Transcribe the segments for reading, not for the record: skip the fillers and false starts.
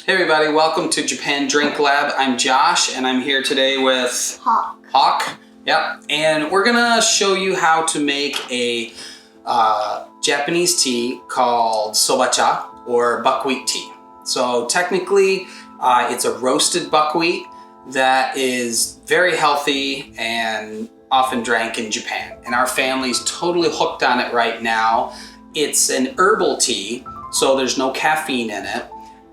Hey everybody, welcome to Japan Drink Lab. I'm Josh and I'm here today with Hawk. Yep. And we're gonna show you how to make a Japanese tea called Soba Cha or buckwheat tea. So technically it's a roasted buckwheat that is very healthy and often drank in Japan. And our family's totally hooked on it right now. It's an herbal tea, so there's no caffeine in it.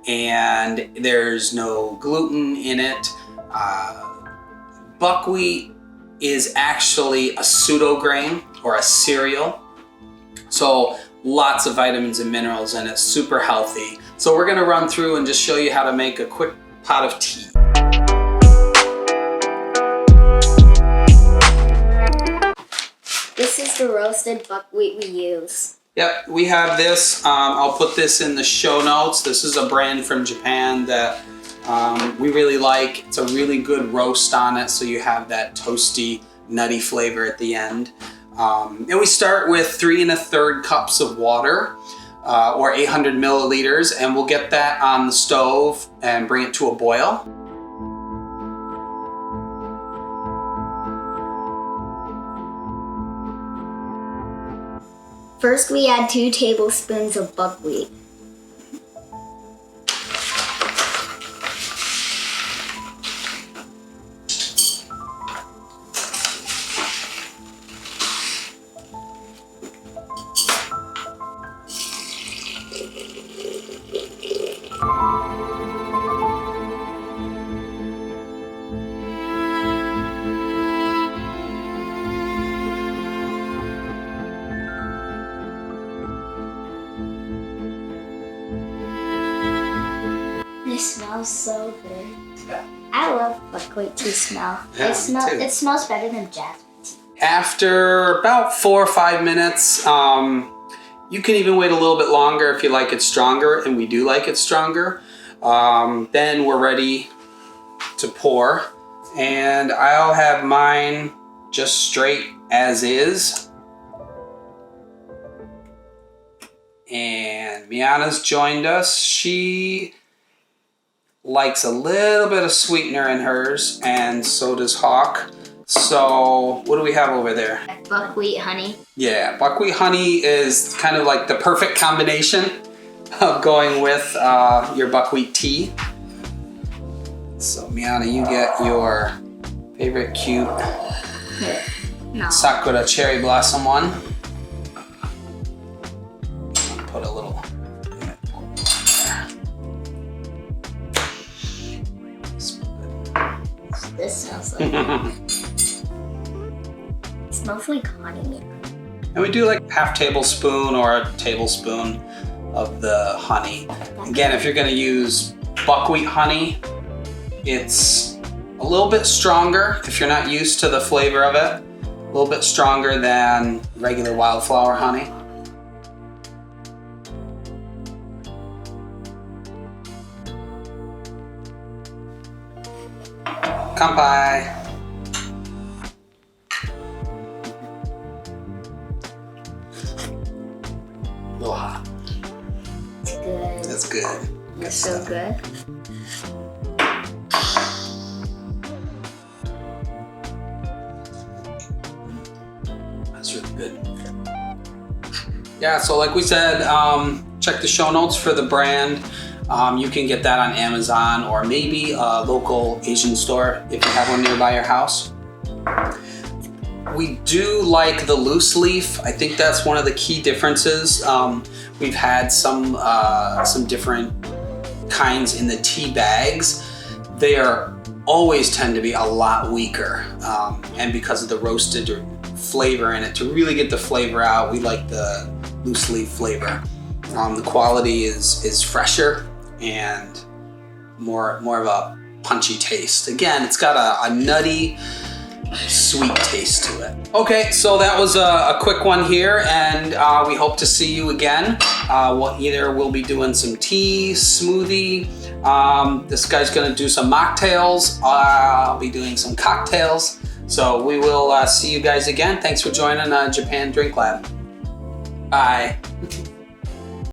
And there's no gluten in it. Buckwheat is actually a pseudo grain or a cereal. So lots of vitamins and minerals in it, super healthy. So we're gonna run through and just show you how to make a quick pot of tea. This is the roasted buckwheat we use. Yep, we have this. I'll put this in the show notes. This is a brand from Japan that we really like. It's a really good roast on it, so you have that toasty, nutty flavor at the end. And we start with 3 1/3 cups of water, or 800 milliliters, and we'll get that on the stove and bring it to a boil. First, we add 2 tablespoons of buckwheat. It smells so good. Yeah. I love buckwheat tea smell. Yeah, It smells better than jasmine tea. After about 4 or 5 minutes, you can even wait a little bit longer if you like it stronger, and we do like it stronger. Then we're ready to pour, and I'll have mine just straight as is. And Miana's joined us. She likes a little bit of sweetener in hers, and so does Hawk. So what do we have over there? Buckwheat honey. Yeah, buckwheat honey is kind of like the perfect combination of going with your buckwheat tea. So Miana, you get your favorite cute No. Sakura cherry blossom one. Put a little there. This smells like it smells like honey. And we do like half tablespoon or a tablespoon of the honey. Again, if you're gonna use buckwheat honey, it's a little bit stronger if you're not used to the flavor of it. A little bit stronger than regular wildflower honey. Kanpai. A little hot. It's good. That's good. It's so good. That's really good. Yeah, so like we said, check the show notes for the brand. You can get that on Amazon or maybe a local Asian store if you have one nearby your house. We do like the loose leaf. I think that's one of the key differences. We've had some different kinds in the tea bags. They always tend to be a lot weaker. And because of the roasted flavor in it, to really get the flavor out, we like the loose leaf flavor. The quality is fresher and more of a punchy taste. Again, it's got a nutty, sweet taste to it. Okay, so that was a quick one here, and we hope to see you again. Either we'll be doing some tea, smoothie. This guy's gonna do some mocktails. I'll be doing some cocktails. So we will see you guys again. Thanks for joining Japan Drink Lab. Bye.